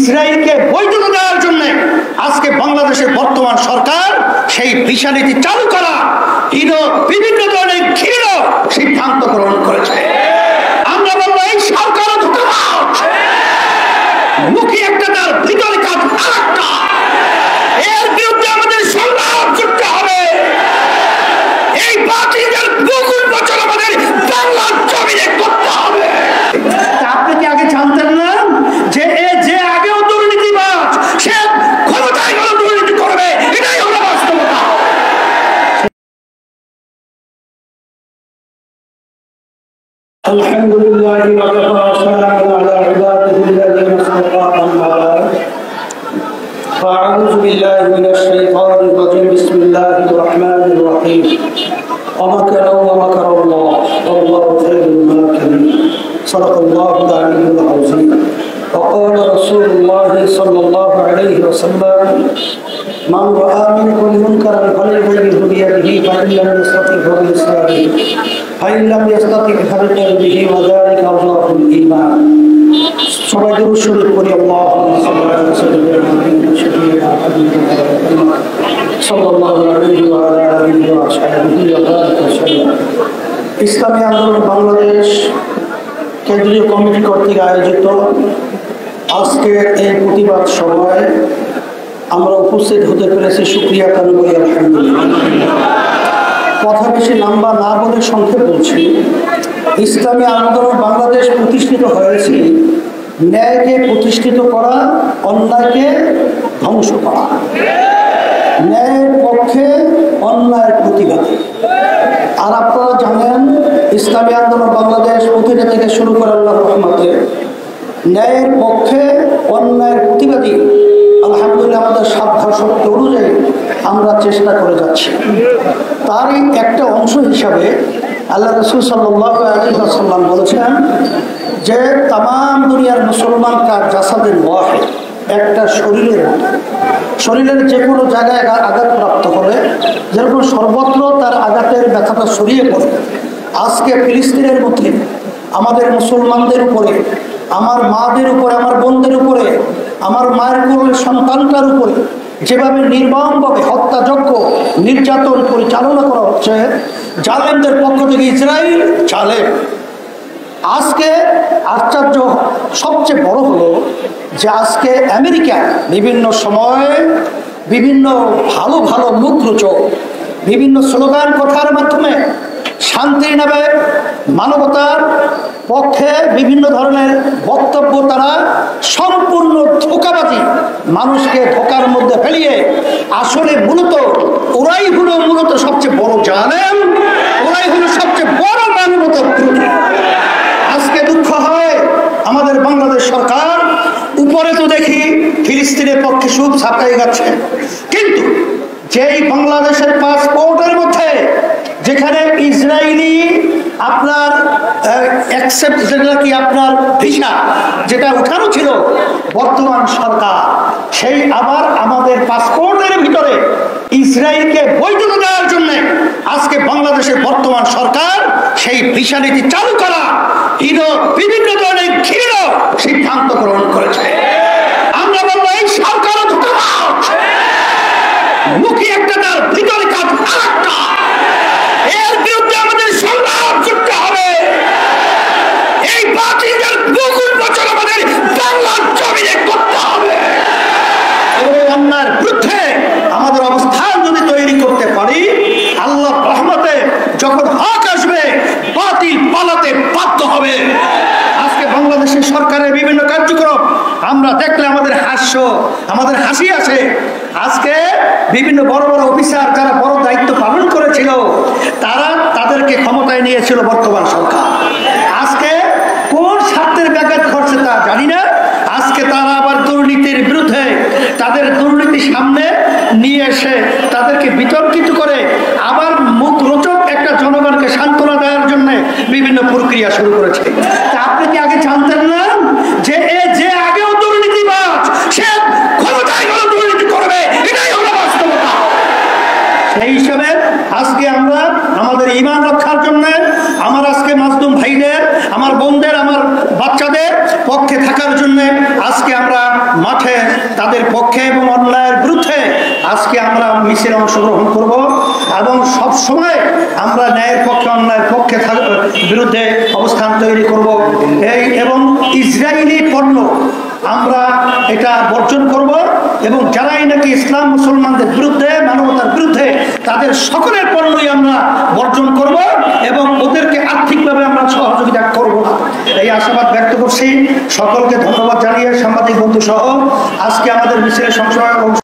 ইসরায়েলকে বৈধতা দেওয়ার জন্য আজকে বাংলাদেশের বর্তমান সরকার সেই ভিসা নীতি চালু করা বিভিন্ন ধরনের ঘৃণ সিদ্ধান্ত গ্রহণ করেছে। আমরা বলবো এই সরকারও ধোঁকাবাজ, মুখে একটা তার ভিতরে কাজ আরেকটা। এর বিরুদ্ধে আমাদের সংগ্রাম করতে হবে। এই বাতিলের বুকুর বচন আমাদের বাংলার জমিনে করতে হবে। আপনি কি আগে জানতেন না যে যে আগেও দুর্নীতিবাজ সে ক্ষমতায় গেলে দুর্নীতি করবে? এটাই হলো বাস্তবতা। আলহামদুলিল্লাহ ওয়া কাফা সালামুন আলা ইবাদিহিল্লাযিনা ইসতাফা আম্মা বা'দ ফাআউযু বিল্লাহি মিনাশ শাইতানির রাজীম বিসমিল্লাহির রহমানির রহিম ওয়া মাকারাল্লাহ ওয়াল্লাহু খায়রুল মাকিরিন সাদাকাল্লাহুল আলিয়্যুল আযীম وقال رسول الله صلى الله عليه وسلم من رأى منكم منكرا فليغيره بيده فإن لم يستطع فبلسانه فإن لم يستطع فبقلبه وذلك أضعف الإيمان সবাই দুরূদ শরীফ পড়ি। আল্লাহুম্মা সাল্লি আলা সাইয়্যিদিনা শাফিঈনা হাবিবিনা মুহাম্মদ সাল্লাল্লাহু আলাইহি ওয়া আলা আলিহি ওয়া আসহাবিহি ওয়া বারাকা ওয়াসাল্লাম। ইসলামী আন্দোলন বাংলাদেশ কেন্দ্রীয় কমিটি কর্তৃক আয়োজিত আজকের এই প্রতিবাদ সভায় আমরা উপস্থিত হতে পেরেছি, শুকরিয়া কারণ করি আলহামদুলিল্লাহ। কথা বেশি লম্বা না বলে সংক্ষেপ বলছি। ইসলামী আন্দোলন বাংলাদেশ প্রতিষ্ঠিত হয়েছে ন্যায়কে প্রতিষ্ঠিত করা, অন্যায়কে ধ্বংস করা, ন্যায়ের পক্ষে অন্যায়ের প্রতিবাদে। আর আপনারা জানেন ইসলামী আন্দোলন বাংলাদেশ প্রতিটা থেকে শুরু করে আল্লাহর রহমতে ন্যায়ের পক্ষে অন্যায়ের প্রতিবাদী। আলহামদুলিল্লাহ আমাদের সাধ্যশক্তি অনুযায়ী আমরা চেষ্টা করে যাচ্ছি। তারই একটা অংশ হিসাবে আল্লাহ রাসূল সাল্লাল্লাহু আলাইহি ওয়াসাল্লাম বলেছেন যে তামাম দুনিয়ার মুসলমান কার জাসাদের ওয়াহিদ, একটা শরীরের মতো। শরীরের যে কোনো জায়গায় আঘাতপ্রাপ্ত হলে যেরকম সর্বত্র তার আঘাতের ব্যথাটা ছড়িয়ে পড়ে, আজকে ফিলিস্তিনের মধ্যে আমাদের মুসলমানদের উপরে, আমার মাদের উপরে, আমার বোনদের উপরে, আমার মায়ের কোলের সন্তানটার উপরে যেভাবে নির্মমভাবে হত্যাযজ্ঞ নির্যাতন পরিচালনা করা হচ্ছে জালেমদের পক্ষ থেকে, ইসরায়েল জালেম। আজকে আশ্চর্য সবচেয়ে বড় হলো যে আজকে আমেরিকা বিভিন্ন সময়ে বিভিন্ন ভালো ভালো মুখরোচক বিভিন্ন স্লোগান কথার মাধ্যমে শান্তির নামে মানবতার পক্ষে বিভিন্ন ধরনের বক্তব্য তারা সম্পূর্ণ ধোঁকাবাজি, মানুষকে ধোঁকার মধ্যে ফেলিয়ে আসলে মূলত ওরাই হলো মূলত সবচেয়ে বড় জালেম, ওরাই হলো সবচেয়ে বড় মানবতার বিরোধী। আজকে দুঃখ হয় আমাদের বাংলাদেশ সরকার উপরে তো দেখি ফিলিস্তিনের পক্ষে সুদ ছাপাই যাচ্ছে, কিন্তু যেই বাংলাদেশের পাসপোর্টের মধ্যে যেখানে ইসরায়েলি আপনার অ্যাকসেপ্ট যেটা কি আপনার ভিসা যেটা উঠানো ছিল বর্তমান সরকার, সেই আবার আমাদের পাসপোর্টের ভিতরে ইসরায়েলকে বৈধতা দেওয়ার জন্য আজকে বাংলাদেশের বর্তমান সরকার সেই ভিসা নীতি চালু করা বিভিন্ন ধরনের ঘৃণ সিদ্ধান্ত গ্রহণ করেছে। আমরা বলবো এই সরকারও ধোঁকাবাজ, মুখে একটা তার ভিতরে কাজ আরেকটা। এর বিরুদ্ধে আমাদের সংগ্রাম করতে হবে। এই বাতিলের বুকুর বচন আমাদের বাংলার জমিনে করতে হবে। এই অন্যায়ের বিরুদ্ধে আমাদের অবস্থান যদি তৈরি করতে পারি, আল্লাহর রহমতে যখন হক আসবে বাতিল পালাতে বাধ্য হবে। আজকে বাংলাদেশের সরকারের বিভিন্ন কার্যক্রম আমরা দেখলে আমাদের আমাদের হাসি আসে। আজকে বিভিন্ন বড় বড় অফিসার যারা বড় দায়িত্ব পালন করেছিল তাদেরকে ক্ষমতায় নিয়েছিল বর্তমান সরকার। আজকে কোন স্বার্থের ব্যাঘাত ঘটছে তা জানি না। আজকে তারা আবার দুর্নীতির বিরুদ্ধে তাদের দুর্নীতি সামনে নিয়ে এসে তাদেরকে বিতর্কিত করে আবার মুখরোচক একটা জনগণকে সান্ত্বনা দেওয়ার জন্য বিভিন্ন প্রক্রিয়া শুরু করেছে। তা আপনি কি আগে জানতেন না যে যে আগেও দুর্নীতিবাজ সে ক্ষমতায় গেলে দুর্নীতি করবে? এটাই হলো বাস্তবতা। সেই হিসাবে আজকে আমরা আমাদের ঈমান রক্ষার জন্য আমার আজকে মাজলুম ভাইদের, আমার বোনদের, আমার বাচ্চাদের পক্ষে থাকার জন্য আজকে আমরা মাঠে মিছিলে অংশগ্রহণ করব এবং সব সময় আমরা ন্যায়ের পক্ষে অন্যায়ের পক্ষে বিরুদ্ধে অবস্থান তৈরি করব এবং ইসরায়েলি পণ্য আমরা এটা বর্জন করব এবং যারাই নাকি ইসলাম মুসলমানদের বিরুদ্ধে মানবতার বিরুদ্ধে তাদের সকলের পণ্যই আমরা বর্জন করব এবং ওদেরকে আর্থিকভাবে আমরা সহযোগিতা করব না। এই আশাবাদ ব্যক্ত করছি। সকলকে ধন্যবাদ জানিয়ে সাংবাদিক বন্ধু সহ আজকে আমাদের মিছিলের অংশ